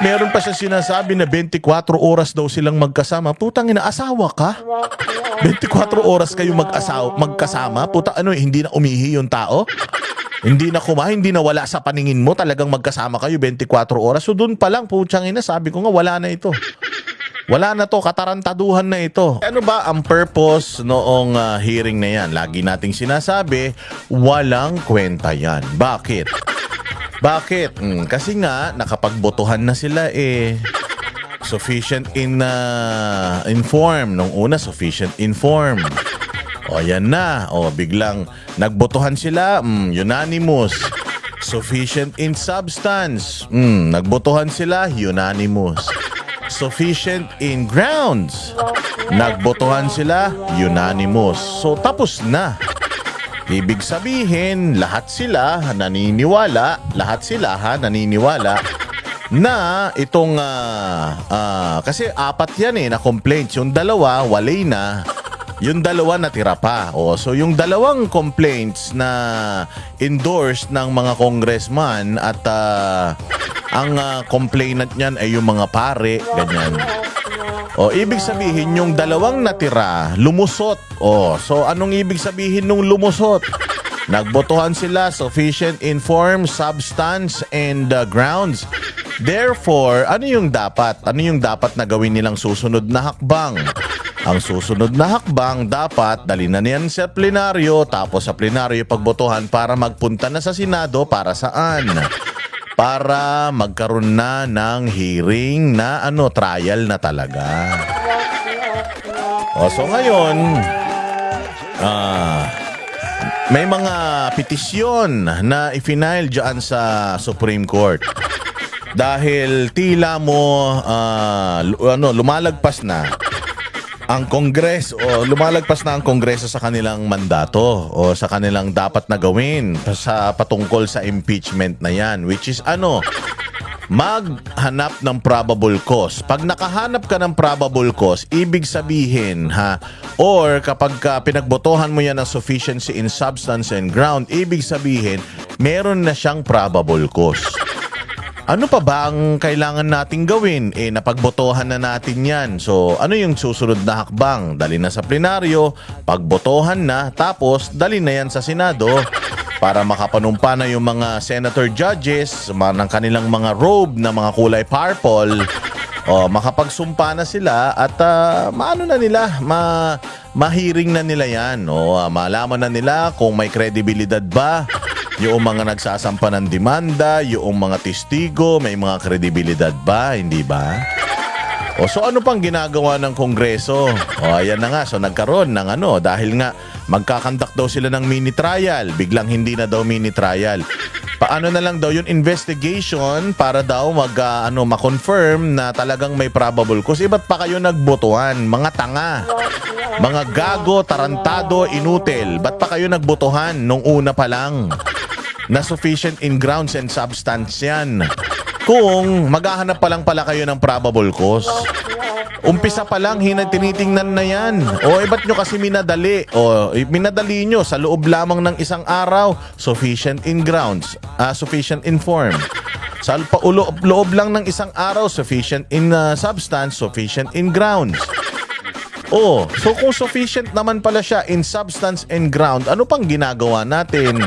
Meron pa siya sinasabi na 24 oras daw silang magkasama. Putang ina, asawa ka? 24 oras kayo magkasama? Puta, ano, hindi na umihi yung tao? Hindi na kumain, hindi na wala sa paningin mo, talagang magkasama kayo 24 oras. So doon pa lang, putang ina, sabi ko nga, wala na ito. Wala na to, katarantaduhan na ito. Ano ba ang purpose noong hearing na yan? Lagi nating sinasabi, walang kwenta yan. Bakit? Bakit? Kasi nga, nakapagbotohan na sila eh. Sufficient inform. Nung una, sufficient inform. O yan na. O biglang nagbotohan sila, unanimous. Sufficient in substance. Nagbotohan sila, unanimous. Sufficient in grounds. Nagbotohan sila, unanimous. So tapos na. Ibig sabihin, lahat sila naniniwala na itong kasi apat yan na complaints. Yung dalawa, walay na. Yung dalawa natira pa. So yung dalawang complaints na endorsed ng mga congressman at ang complainant niyan ay yung mga pare, ganyan. Ibig sabihin yung dalawang natira, lumusot. So anong ibig sabihin nung lumusot? Nagbotohan sila, sufficient inform, substance, and grounds. Therefore, ano yung dapat? Ano yung dapat na gawin nilang susunod na hakbang? Ang susunod na hakbang dapat dalhin na niyan sa plenaryo, tapos sa plenaryo pagbotohan para magpunta na sa Senado para saan? Para magkaroon na ng hearing na trial na talaga. So ngayon, may mga petisyon na i-file dyan sa Supreme Court. Dahil tila mo lumalagpas na ang Kongreso lumalagpas na ang Kongreso sa kanilang mandato o sa kanilang dapat na gawin sa patungkol sa impeachment na yan, which is maghanap ng probable cause. Pag nakahanap ka ng probable cause, ibig sabihin or kapag pinagbotohan mo yan ng sufficiency in substance and ground, ibig sabihin meron na siyang probable cause. Ano pa ba ang kailangan nating gawin? Napagbotohan na natin yan. So, ano yung susunod na hakbang? Dali na sa plenaryo, pagbotohan na, tapos dali na yan sa Senado para makapanumpa na yung mga senator judges ng kanilang mga robe na mga kulay purple. Makapagsumpa na sila at mahiring na nila yan. Malaman na nila kung may kredibilidad ba yung mga nagsasampa ng demanda, yung mga testigo, may mga kredibilidad ba, hindi ba? So ano pang ginagawa ng Kongreso? Ayan na nga, so nagkaroon ng dahil nga magkakandak daw sila ng mini trial, biglang hindi na daw mini trial. Paano na lang daw yung investigation para daw ma-confirm na talagang may probable cause. Ba't pa kayo nagbotohan? Mga tanga, mga gago, tarantado, inutil. Ba't pa kayo nagbotohan nung una pa lang? Na sufficient in grounds and substance yan. Kung maghahanap pa lang pala kayo ng probable cause. Umpisa pa lang, tinitingnan na yan. Ba't nyo kasi minadali? Minadali nyo sa loob lamang ng isang araw, sufficient in grounds, sufficient in form. Sa loob lang ng isang araw, sufficient in substance, sufficient in grounds. So kung sufficient naman pala siya in substance and ground, ano pang ginagawa natin?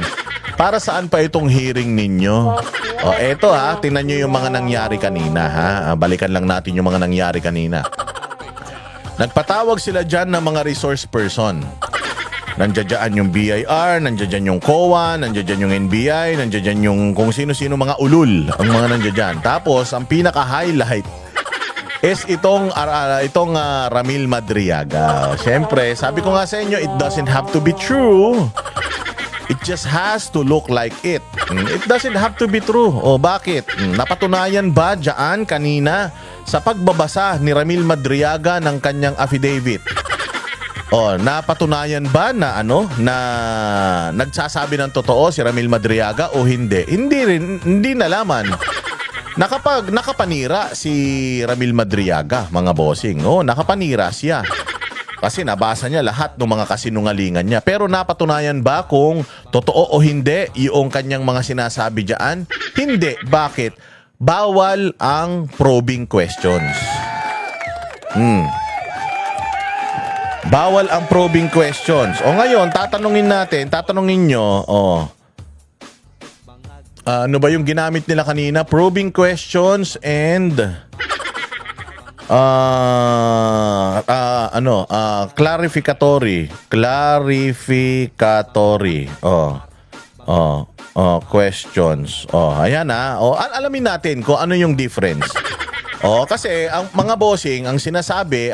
Para saan pa itong hearing ninyo? Eto tingnan nyo yung mga nangyari kanina Balikan lang natin yung mga nangyari kanina. Nagpatawag sila dyan ng mga resource person. Nandiyan yung BIR, nandiyan yung COA, nandiyan yung NBI, nandiyan yung kung sino-sino mga ulul ang mga nandiyan. Tapos ang pinaka-highlight is itong Ramil Madriaga. Siyempre, sabi ko nga sa inyo, it doesn't have to be true. It just has to look like it. It doesn't have to be true. Bakit? Napatunayan ba dyan kanina sa pagbabasa ni Ramil Madriaga ng kanyang affidavit? Napatunayan ba na na nagsasabi ng totoo si Ramil Madriaga o hindi? Hindi nalaman. Nakapanira si Ramil Madriaga, mga bossing. Nakapanira siya. Kasi nabasa niya lahat ng mga kasinungalingan niya. Pero napatunayan ba kung totoo o hindi yung kanyang mga sinasabi diyan? Hindi. Bakit? bawal ang probing questions. Bawal ang probing questions. O ngayon, tatanungin nyo, ano ba yung ginamit nila kanina? Probing questions and clarificatory. Questions. Ayan na. Alamin natin kung ano yung difference. Kasi ang mga bossing, ang sinasabi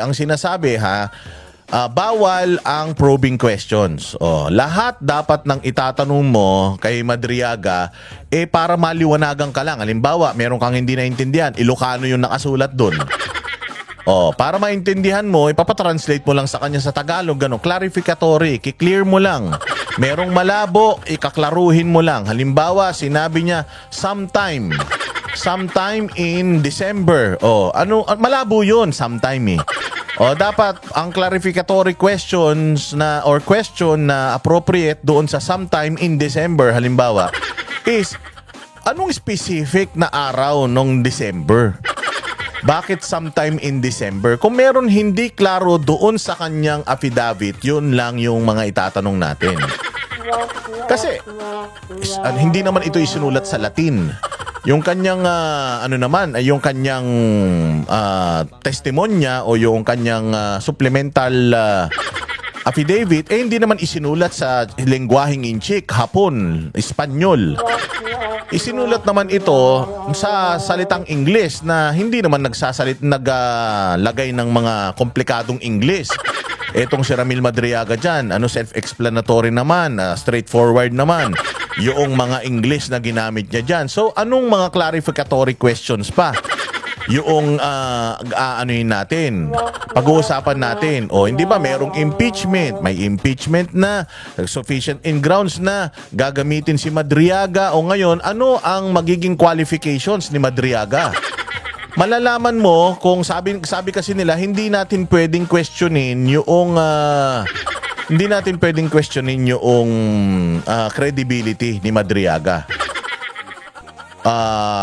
bawal ang probing questions. Lahat dapat ng itatanong mo kay Madriaga para maliwanagan ka lang. Halimbawa, meron kang hindi naintindihan, Ilocano yung nakasulat doon. Para maintindihan mo, ipapatranslate mo lang sa kanya sa Tagalog, clarificatory, ki-clear mo lang. Merong malabo, ikaklaruhin mo lang. Halimbawa, sinabi niya sometime in December. Malabo 'yun, sometime eh. Dapat ang clarificatory questions or question na appropriate doon sa sometime in December halimbawa is anong specific na araw nung December? Bakit sometime in December? Kung meron hindi klaro doon sa kanyang affidavit, yun lang yung mga itatanong natin. Kasi hindi naman ito isinulat sa Latin. Yung kanyang yung kanyang testimonya o yung kanyang supplemental affidavit hindi naman isinulat sa lengguaheng Inchik, Hapon, Espanyol. Isinulat naman ito sa salitang Ingles na hindi naman naglagay ng mga komplikadong Ingles. Etong si Ramil Madriaga dyan, self-explanatory naman, straightforward naman yung mga English na ginamit niya dyan. So, anong mga clarificatory questions pa? Yung pag-uusapan natin. Hindi ba merong impeachment? May impeachment na, sufficient in grounds na gagamitin si Madriaga. Ngayon, ano ang magiging qualifications ni Madriaga? Malalaman mo kung sabi kasi nila hindi natin pwedeng questionin yung credibility ni Madriaga.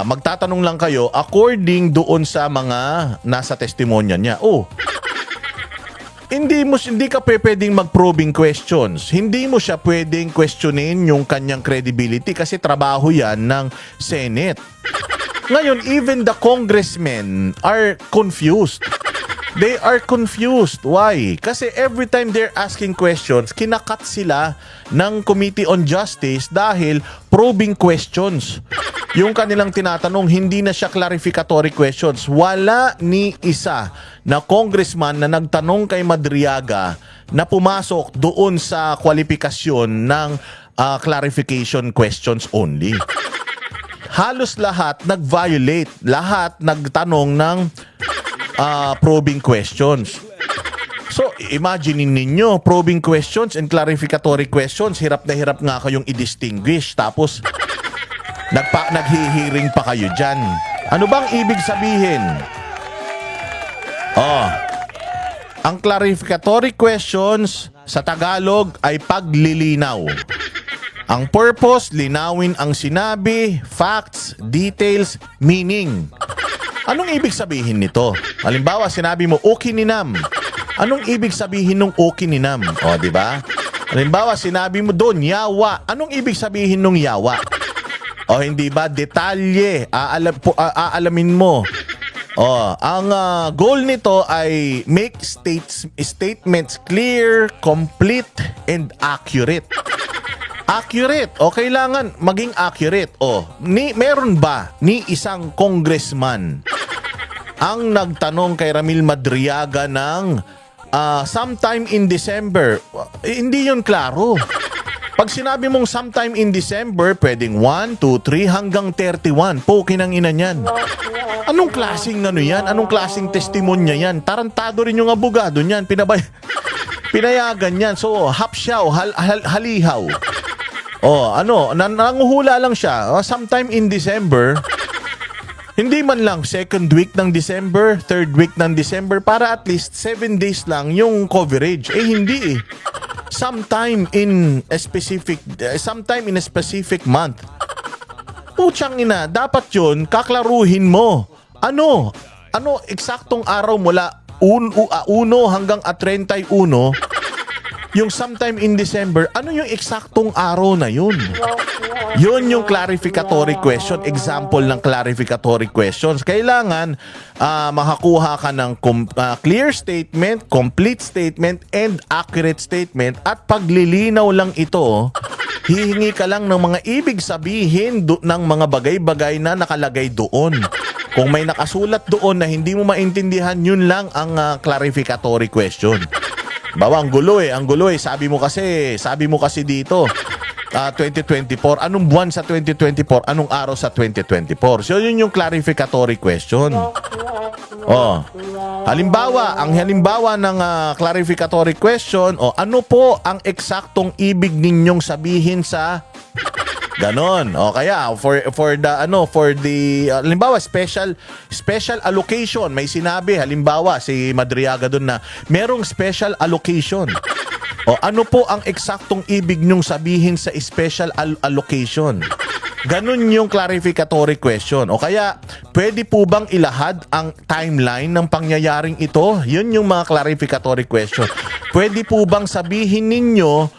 Magtatanong lang kayo according doon sa mga nasa testimonya niya. Hindi ka pwedeng mag-probing questions. Hindi mo siya pwedeng questionin yung kanyang credibility kasi trabaho yan ng Senate. Ngayon, even the congressmen are confused. They are confused. Why? Kasi every time they're asking questions, kinakat sila ng Committee on Justice dahil probing questions. Yung kanilang tinatanong, hindi na siya clarificatory questions. Wala ni isa na congressman na nagtanong kay Madriaga na pumasok doon sa kwalifikasyon ng clarification questions only. Halos lahat nag-violate, lahat nagtanong ng probing questions. So, imagine ninyo, probing questions and clarificatory questions, hirap na hirap nga kayong i-distinguish. Tapos, naghihiring pa kayo dyan. Ano bang ibig sabihin? Ang clarificatory questions sa Tagalog ay paglilinaw. Ang purpose, linawin ang sinabi, facts, details, meaning. Anong ibig sabihin nito? Halimbawa, sinabi mo, ukininam. Anong ibig sabihin ng ukininam? Di ba? Halimbawa, sinabi mo doon, yawa. Anong ibig sabihin ng yawa? Hindi ba? Detalye. Aalamin mo. Ang goal nito ay make statements clear, complete, and accurate. Accurate. Kailangan maging accurate. Meron ba ni isang congressman ang nagtanong kay Ramil Madriaga ng sometime in December? Hindi yun klaro. Pag sinabi mong sometime in December, pwedeng 1, 2, 3 hanggang 31. Pokin ang ina niyan. Anong klaseng yan? Anong klaseng testimonya yan? Tarantado rin yung abogado niyan. Pinayagan yan. So, hapsyaw, halihaw. Nanguhula lang siya. Sometime in December, hindi man lang second week ng December, third week ng December, para at least 7 days lang yung coverage. Hindi eh. Sometime in a specific month. putyang ina, dapat yun, kaklaruhin mo. Ano eksaktong araw mula 1 hanggang 31, yung sometime in December, ano yung eksaktong araw na yun? Yun yung clarificatory question, example ng clarificatory questions. Kailangan makakuha ka ng clear statement, complete statement, and accurate statement. At paglilinaw lang ito, hihingi ka lang ng mga ibig sabihin ng mga bagay-bagay na nakalagay doon. Kung may nakasulat doon na hindi mo maintindihan, yun lang ang clarificatory question. Bawa, ang gulo eh. Sabi mo kasi dito, 2024. Anong buwan sa 2024? Anong araw sa 2024? So, yun yung clarificatory question. Oh. Ang halimbawa ng clarificatory question, ano po ang eksaktong ibig ninyong sabihin sa ganon? O kaya for the halimbawa special allocation, may sinabi halimbawa si Madriaga doon na merong special allocation. O ano po ang eksaktong ibig nyong sabihin sa special allocation? Ganon yung clarificatory question. O kaya pwede po bang ilahad ang timeline ng pangyayaring ito? Yun yung mga clarificatory question. Pwede po bang sabihin ninyo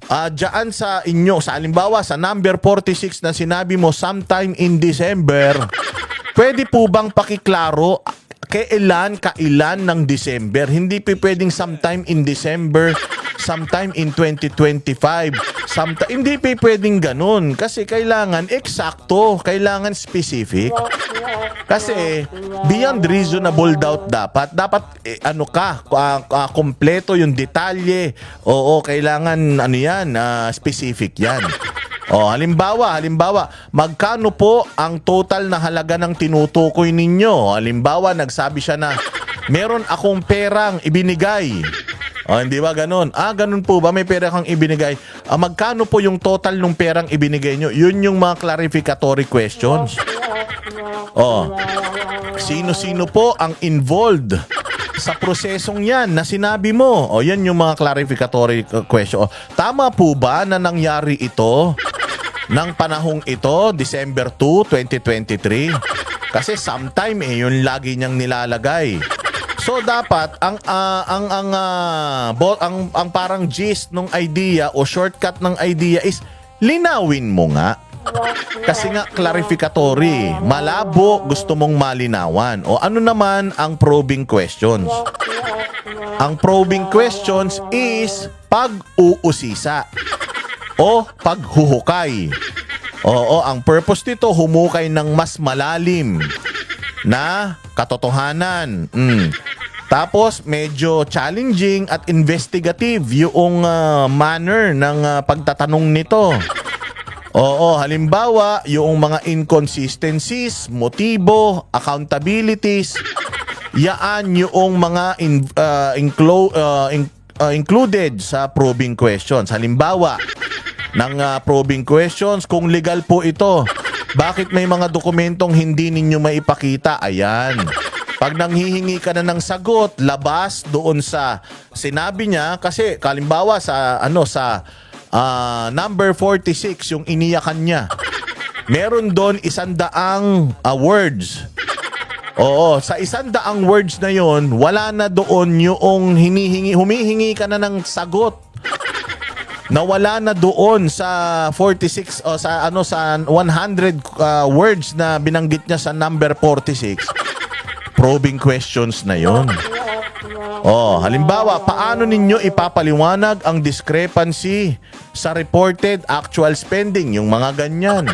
diyan sa inyo, sa halimbawa sa number 46 na sinabi mo sometime in December, pwede po bang pakiklaro kailan ng December? Hindi pwedeng sometime in December, sometime in 2025, hindi pwedeng ganun. Kasi kailangan eksakto, kailangan specific. Kasi beyond reasonable doubt dapat kompleto yung detalye. Oo, kailangan specific yan. Halimbawa, magkano po ang total na halaga ng tinutukoy ninyo? Halimbawa, nagsabi siya na meron akong perang ibinigay. Hindi ba ganun? Ganun po ba? May pera kang ibinigay. Magkano po yung total ng perang ibinigay nyo? Yun yung mga clarificatory questions. Sino-sino po ang involved sa prosesong yan na sinabi mo? Yan yung mga clarificatory question. Tama po ba na nangyari ito ng panahong ito, December 2, 2023? Kasi sometime yun lagi niyang nilalagay. So dapat ang parang gist ng idea o shortcut ng idea is linawin mo nga. Kasi nga clarificatory, malabo, gusto mong malinawan. O ano naman ang probing questions? Ang probing questions is pag-uusisa o paghuhukay. Ang purpose nito, humukay ng mas malalim na katotohanan. Tapos medyo challenging at investigative yung manner ng pagtatanong nito. Halimbawa, yung mga inconsistencies, motibo, accountabilities, yaan yung mga included sa probing questions. Halimbawa, ng probing questions, kung legal po ito, bakit may mga dokumentong hindi ninyo maipakita? Ayan. Pag nanghihingi ka na ng sagot, labas doon sa sinabi niya, kasi kalimbawa sa number 46 yung iniyakan niya. Meron doon 100 words. Sa 100 words na yon, wala na doon yung humihingi ka na ng sagot. Nawala na doon sa 46 o sa 100 words na binanggit niya sa number 46. Probing questions na yon. Halimbawa, paano ninyo ipapaliwanag ang discrepancy sa reported actual spending? Yung mga ganyan.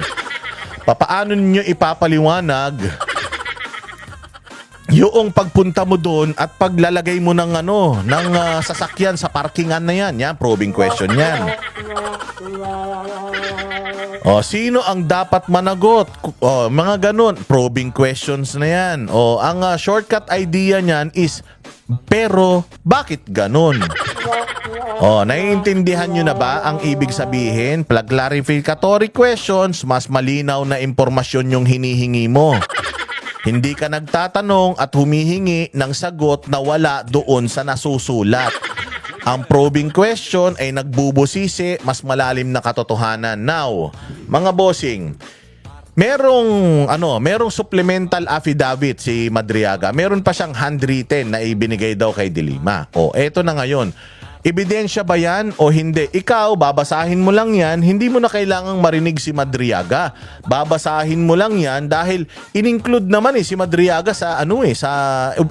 Paano ninyo ipapaliwanag yung pagpunta mo doon at paglalagay mo ng sasakyan sa parkingan na yan? Yan, probing question yan. Sino ang dapat managot? Mga ganun, probing questions na yan. Ang shortcut idea niyan is, pero bakit ganun? Naiintindihan nyo na ba ang ibig sabihin? Clarificatory questions, mas malinaw na impormasyon yung hinihingi mo. Hindi ka nagtatanong at humihingi ng sagot na wala doon sa nasusulat. Ang probing question ay nagbubusisi mas malalim na katotohanan. Now, mga bossing, merong supplemental affidavit si Madriaga. Meron pa siyang handwritten na ibinigay daw kay De Lima. O, eto na ngayon. Ebidensya ba yan o hindi? Ikaw, babasahin mo lang yan, hindi mo na kailangang marinig si Madriaga. Babasahin mo lang yan dahil in-include naman si Madriaga sa sa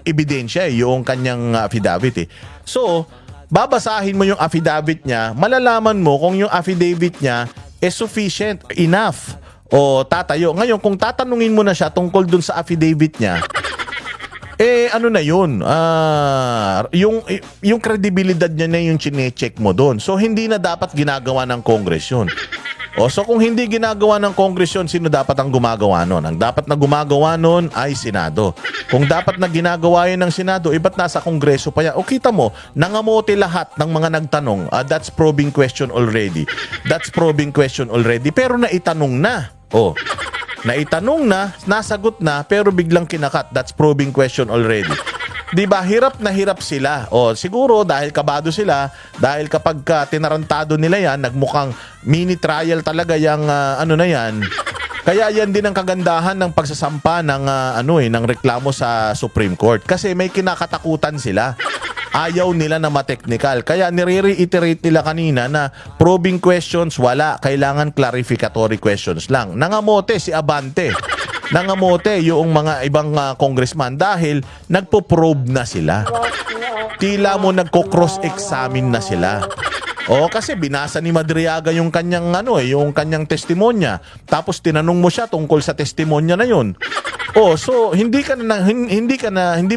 ebidensya yung kanyang affidavit So, babasahin mo yung affidavit niya, malalaman mo kung yung affidavit niya is sufficient, enough, o tatayo. Ngayon, kung tatanungin mo na siya tungkol dun sa affidavit niya, ano na yun? Yung credibilidad niya na yung chine-check mo doon. So, hindi na dapat ginagawa ng Congress yun. So kung hindi ginagawa ng Congress yun, sino dapat ang gumagawa nun? Ang dapat na gumagawa nun ay Senado. Kung dapat na ginagawa yun ng Senado, ba't nasa Kongreso pa yan? O kita mo, nangamote lahat ng mga nagtanong. That's probing question already. That's probing question already. Pero naitanong na. Naitanong na, nasagot na, pero biglang kinakat. That's probing question already. Diba, hirap na hirap sila. Siguro dahil kabado sila, dahil kapag tinarantado nila yan, nagmukhang mini trial talaga yung na yan. Kaya yan din ang kagandahan ng pagsasampa ng ng reklamo sa Supreme Court kasi may kinakatakutan sila. Ayaw nila na ma-technical. Kaya nire-reiterate nila kanina na probing questions wala, kailangan clarificatory questions lang. Nangamote si Abante. Nangamote yung mga ibang congressman dahil nagpo-probe na sila. Tila mo nagko-cross-examine na sila. Kasi binasa ni Madriaga yung kanyang yung kanyang testimonya. Tapos tinanong mo siya tungkol sa testimonya na yun. So hindi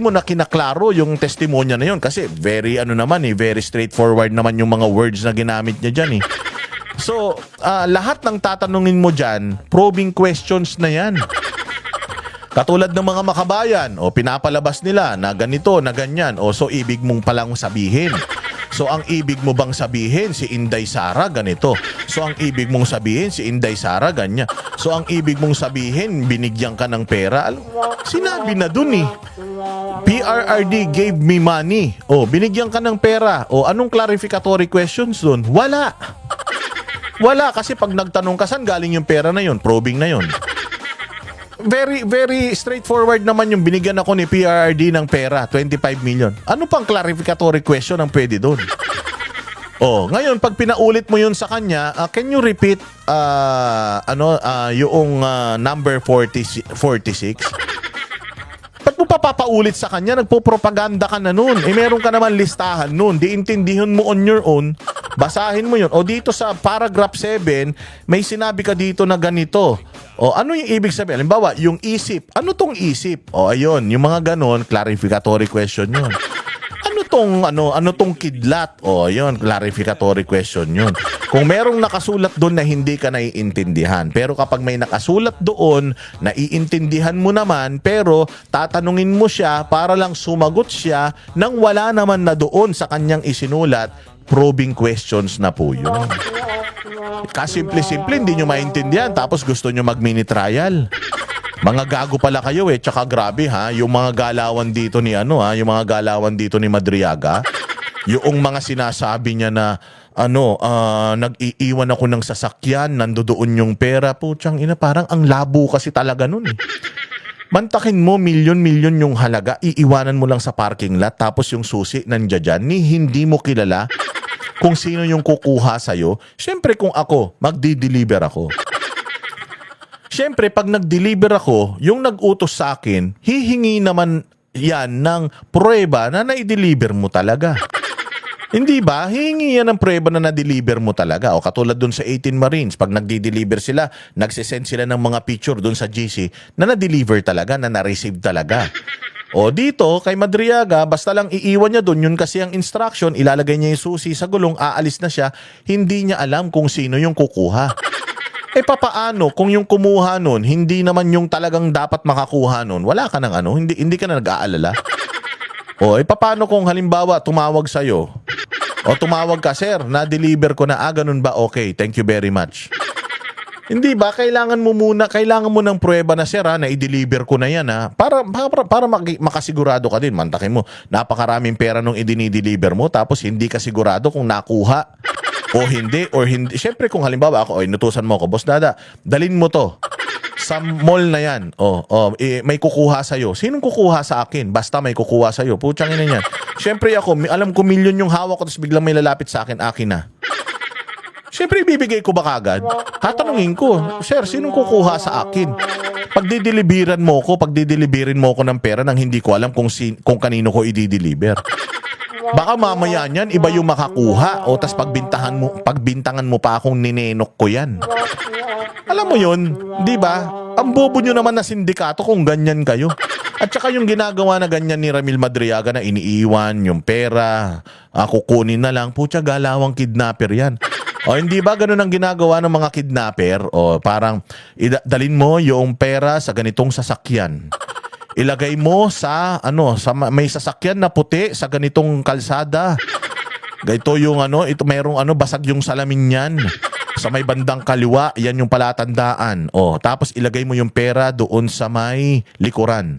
mo na kinaklaro yung testimonya na yun kasi very very straightforward naman yung mga words na ginamit niya diyan So lahat ng tatanungin mo diyan, probing questions na yan. Katulad ng mga makabayan, pinapalabas nila na ganito, na ganyan. So ibig mong palang sabihin. So ang ibig mo bang sabihin si Inday Sara ganito? So ang ibig mong sabihin si Inday Sara ganyan. So ang ibig mong sabihin binigyan ka ng pera? Sinabi na dun PRRD gave me money. Binigyan ka ng pera. Anong clarificatory questions dun? Wala. Wala kasi pag nagtanong ka saan galing yung pera na yun, probing na yun. Very, very straightforward naman yung binigyan ako ni PRRD ng pera, 25 million. Ano pang clarificatory question ang pwede doon? Ngayon, pag pinaulit mo yun sa kanya, can you repeat yung number 46? Ba't mo papaulit sa kanya? Nagpo-propaganda ka na nun. Meron ka naman listahan nun. Di intindihin mo on your own. Basahin mo yun. Dito sa paragraph 7, may sinabi ka dito na ganito. Ano yung ibig sabihin? Halimbawa, yung isip. Ano tong isip? Ayun, yung mga ganon, clarificatory question yun. Ano tong kidlat? Ayun, clarificatory question yun. Kung merong nakasulat doon na hindi ka naiintindihan, pero kapag may nakasulat doon, naiintindihan mo naman, pero tatanungin mo siya para lang sumagot siya nang wala naman na doon sa kanyang isinulat, probing questions na po yun. Kasimple-simple, hindi nyo maintindihan tapos gusto nyo mag-mini trial. Mga gago pala kayo tsaka grabe yung mga galawan dito ni yung mga galawan dito ni Madriaga. Yung mga sinasabi niya na nag-iiwan ako ng sasakyan, nandoon yung pera, putyang ina, parang ang labo kasi talaga nun Mantakin mo, milyon-milyon yung halaga, iiwanan mo lang sa parking lot, tapos yung susi nandiyan dyan, hindi mo kilala kung sino yung kukuha sa'yo. Siyempre kung ako, magdi-deliver ako. Siyempre pag nag-deliver ako, yung nag-utos sa akin, hihingi naman yan ng pruweba na na-deliver mo talaga. Hindi ba? Hihingi yan ng pruweba na na-deliver mo talaga. Katulad dun sa 18 Marines, pag nagdi-deliver sila, nagsisend sila ng mga picture dun sa GC na na-deliver talaga, na na-receive talaga. Dito, kay Madriaga, basta lang iiwan niya dun, yun kasi ang instruction, ilalagay niya yung susi sa gulong, aalis na siya, hindi niya alam kung sino yung kukuha. Papaano kung yung kumuha nun, hindi naman yung talagang dapat makakuha nun, wala ka ng hindi ka na nag-aalala? Papaano kung halimbawa tumawag sa'yo, tumawag ka, sir, na-deliver ko na, ganun ba? Okay, thank you very much. Hindi ba? Kailangan mo ng pruweba na, sir, na i-deliver ko na yan, para makasigurado ka din. Mantakin mo, napakaraming pera nung i-deliver mo, tapos hindi ka sigurado kung nakuha o hindi. Siyempre, kung halimbawa ako, inutusan mo ako, Boss Dada, dalin mo to Sa mall na yan, may kukuha sa'yo. Sinong kukuha sa akin? Basta may kukuha sa'yo. Putsang ina niyan. Siyempre ako, alam ko milyon yung hawak ko, tapos biglang may lalapit sa akin na. Siyempre, ibibigay ko ba kagad? Tatanungin ko, sir, sinong kukuha sa akin? Pagdideliveran mo ko ng pera nang hindi ko alam kung kanino ko i-deliver. Baka mamaya niyan, iba yung makakuha. O tas pagbintangan mo pa akong ninenok ko yan. Alam mo yun, di ba? Ang bobo nyo naman na sindikato kung ganyan kayo. At saka yung ginagawa na ganyan ni Ramil Madriaga na iniiwan yung pera, kukunin na lang, putya galawang kidnapper yan. O hindi ba ganun ang ginagawa ng mga kidnapper? O parang dalin mo yung pera sa ganitong sasakyan. Ilagay mo sa may sasakyan na puti sa ganitong kalsada. Ito yung merong basag yung salamin niyan. Sa may bandang kaliwa, yan yung palatandaan. Tapos ilagay mo yung pera doon sa may likuran.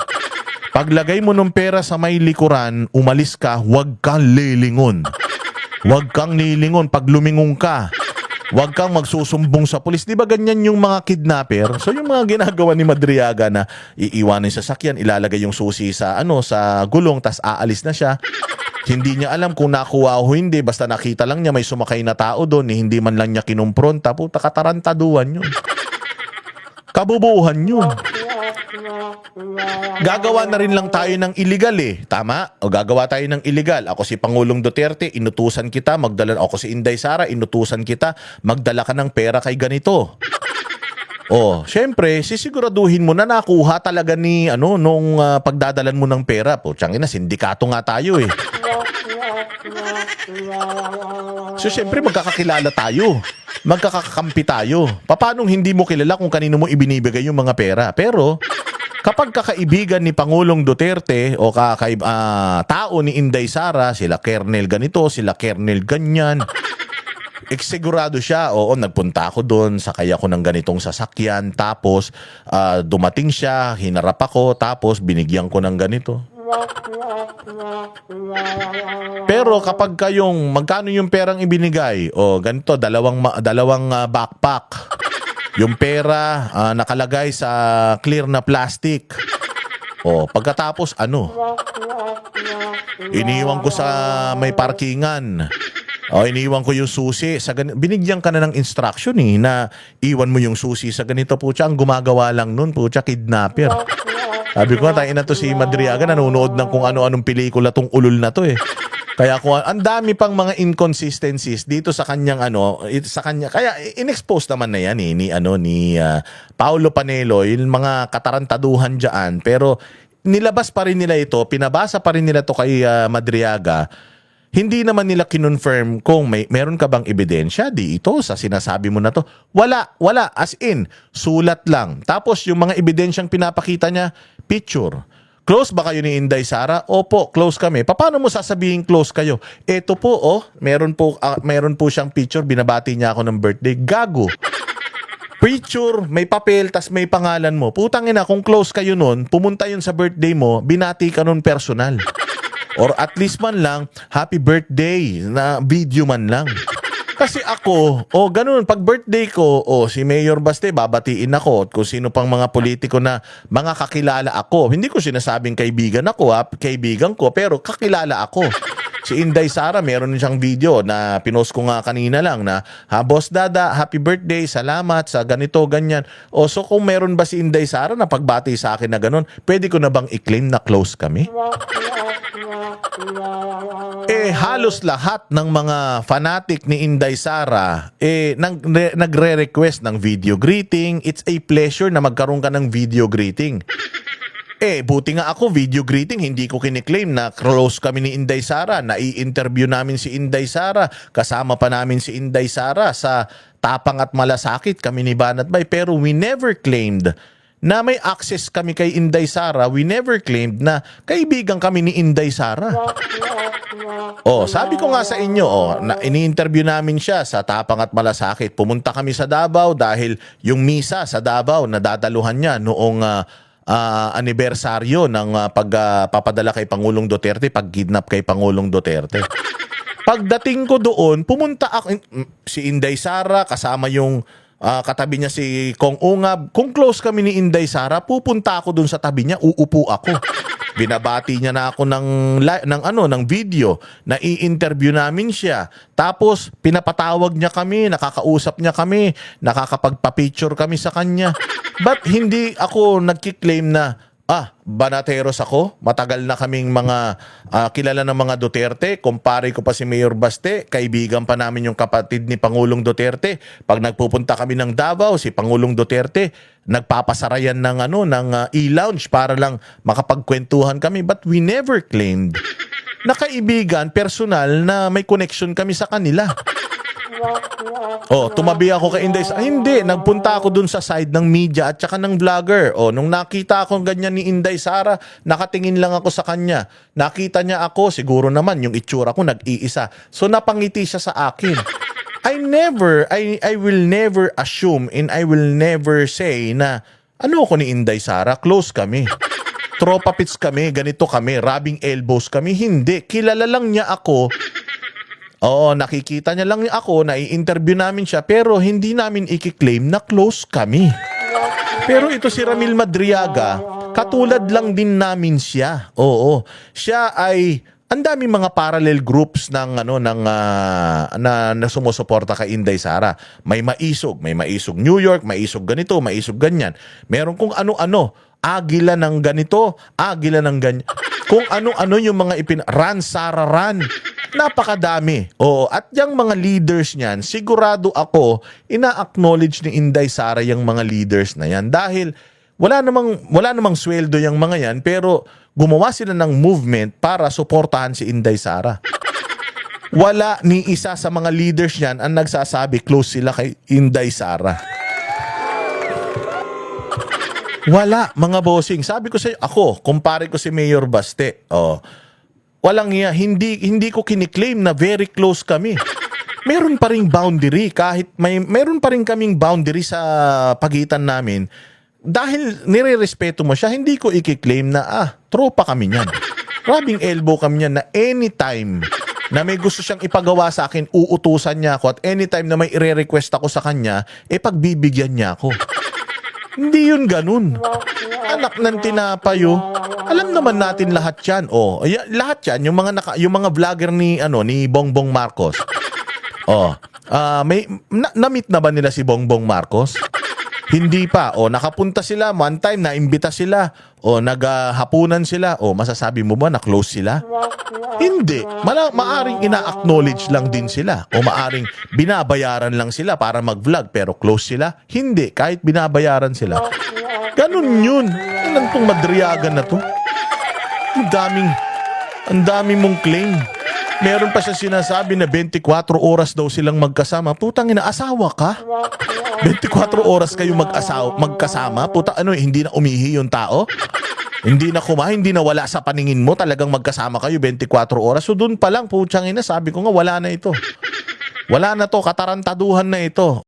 Paglagay mo ng pera sa may likuran, umalis ka, huwag kang lilingon. Huwag kang lilingon pag lumingon ka. Huwag kang magsusumbong sa pulis. Di ba ganyan yung mga kidnapper? So yung mga ginagawa ni Madriaga na iiwanin sa sasakyan, ilalagay yung susi sa gulong, tas aalis na siya. Hindi niya alam kung nakuha o hindi. Basta nakita lang niya may sumakay na tao doon, hindi man lang niya kinumpronta. Puta, katarantaduhan yun. Kabubuhan yun. Gagawa na rin lang tayo ng illegal Tama? O gagawa tayo ng illegal. Ako si Pangulong Duterte, inutusan kita magdala. Ako si Inday Sara, inutusan kita magdala ka ng pera kay ganito. Syempre, sisiguraduhin mo na nakuha talaga ni nung pagdadalan mo ng pera. Putsang ina, sindikato nga tayo So syempre magkakakilala tayo. Magkakakampi tayo. Paanong hindi mo kilala kung kanino mo ibinibigay yung mga pera? Pero kapag kakaibigan ni Pangulong Duterte o tao ni Inday Sara, sila Kernel ganito, sila Kernel ganyan, sigurado siya, nagpunta ako doon, sakay ako ng ganitong sasakyan, tapos dumating siya, hinarap ako, tapos binigyan ko ng ganito. Pero kapag magkano yung perang ibinigay? Ganito, dalawang backpack. Yung pera nakalagay sa clear na plastic. Pagkatapos iniwan ko sa may parkingan. Iniwan ko yung susi. Binigyan ka na ng instruction na iwan mo yung susi sa ganito. Pucha, ang gumagawa lang nun, pucha, kidnapper. Sabi ko tayo na to si Madriaga, nanonood ng kung ano-anong pelikula tong ulol na to Kaya ang dami pang mga inconsistencies dito sa kanyang kaya inexpose naman na yan ni Paulo Panelo, yung mga katarantaduhan diyan, pero nilabas pa rin nila ito, pinabasa pa rin nila to kay Madriaga. Hindi naman nila kinonfirm kung meron ka bang ebidensya dito sa sinasabi mo na to. Wala, as in, sulat lang. Tapos yung mga ebidensyang pinapakita niya, picture. Close ba kayo ni Inday Sara? Opo, close kami. Paano mo sasabihin close kayo? Ito po, meron po siyang picture, binabati niya ako ng birthday. Gago. Picture, may papel, tas may pangalan mo. Putang ina, kung close kayo nun, pumunta yun sa birthday mo, binati ka nun personal. Or at least man lang, happy birthday na video man lang. Kasi ako, ganun, pag birthday ko, si Mayor Baste, babatiin ako. At kung sino pang mga politiko na mga kakilala ako. Hindi ko sinasabing kaibigan ako, kaibigan ko, pero kakilala ako. Si Inday Sara, meron siyang video na pinost ko nga kanina lang na, Boss Dada, happy birthday, salamat sa ganito, ganyan. So kung meron ba si Inday Sara na pagbati sa akin na ganun, pwede ko na bang i-claim na close kami? Halos lahat ng mga fanatic ni Inday Sara nagre-request ng video greeting. It's a pleasure na magkaroon ka ng video greeting. Buti nga ako, video greeting, hindi ko kiniklaim na close kami ni Inday Sara. Nai-interview namin si Inday Sara. Kasama pa namin si Inday Sara sa Tapang at Malasakit, kami ni Banat Bay. Pero we never claimed na may access kami kay Inday Sara. We never claimed na kaibigan kami ni Inday Sara. Sabi ko nga sa inyo, na ini-interview namin siya sa Tapang at Malasakit. Pumunta kami sa Davao dahil yung misa sa Davao na dadaluhan niya noong anibersaryo ng pagpapadala kay Pangulong Duterte, pag-kidnap kay Pangulong Duterte. Pagdating ko doon, pumunta ako, si Inday Sara kasama yung katabi niya si Kong Ungab. Kung close kami ni Inday Sara, pupunta ako dun sa tabi niya, uupo ako. Binabati niya na ako ng video na i-interview namin siya. Tapos pinapatawag niya kami, nakakausap niya kami, nakakapagpa-picture kami sa kanya. But hindi ako nagki-claim na banateros ako. Matagal na kaming mga kilala ng mga Duterte. Kumpare ko pa si Mayor Baste. Kaibigan pa namin yung kapatid ni Pangulong Duterte. Pag nagpupunta kami ng Davao, si Pangulong Duterte nagpapasarayan ng e-lounge para lang makapagkwentuhan kami. But we never claimed na kaibigan, personal na may connection kami sa kanila. Tumabi ako kay Inday Sara. Hindi, nagpunta ako dun sa side ng media at saka ng vlogger. Nung nakita ako ganyan ni Inday Sara, nakatingin lang ako sa kanya. Nakita niya ako, siguro naman yung itsura ko nag-iisa. So napangiti siya sa akin. I will never assume and I will never say na ako ni Inday Sara, close kami. Tropa pits kami, ganito kami, rubbing elbows kami. Hindi, kilala lang niya ako. Nakikita niya lang ako, nai-interview namin siya, pero hindi namin i-claim na close kami. Pero ito si Ramil Madriaga, katulad lang din namin siya. Siya ay ang daming mga parallel groups na sumusuporta kay Inday Sara. May Maisog New York, Maisog ganito, Maisog ganyan. Meron kung ano-ano, Agila ng ganito, Agila ng ganyan. Kung ano-ano yung mga Ran Sara Ran. Napakadami. At yung mga leaders niyan, sigurado ako, ina-acknowledge ni Inday Sara yung mga leaders na yan. Dahil wala namang sweldo yung mga yan, pero gumawa sila ng movement para suportahan si Inday Sara. Wala ni isa sa mga leaders niyan ang nagsasabi close sila kay Inday Sara. Wala, mga bossing. Sabi ko sa ako, kumpare ko si Mayor Baste. Walang iya, hindi ko kiniklaim na very close kami. Meron pa ring boundary, kahit meron pa rin kaming boundary sa pagitan namin. Dahil nire-respeto mo siya, hindi ko i-claim na tropa kami niyan. Rubbing elbow kami niyan na anytime na may gusto siyang ipagawa sa akin, uutusan niya ako, at anytime na may ire-request ako sa kanya, pagbibigyan niya ako. Hindi yun ganun. Anak ng tinapayo. Alam naman natin lahat yan. Lahat yan, yung mga vlogger ni Bongbong Marcos. Na-meet na ba nila si Bongbong Marcos? Hindi pa. Nakapunta sila, one time naimbita sila, naghapunan sila, masasabi mo ba na close sila? Hindi. Maaring ina-acknowledge lang din sila, maaring binabayaran lang sila para mag-vlog, pero close sila? Hindi. Kahit binabayaran sila. Ganun yun. Ano tong Madriaga na to? Ang daming mong claim. Meron pa siya sinasabi na 24 oras daw silang magkasama. Putang ina, asawa ka? 24 oras kayo magkasama? Hindi na umihi yung tao? Hindi na kumain, hindi na wala sa paningin mo, talagang magkasama kayo 24 oras. So doon pa lang, putang ina, sabi ko nga, wala na ito. Wala na to, katarantaduhan na ito.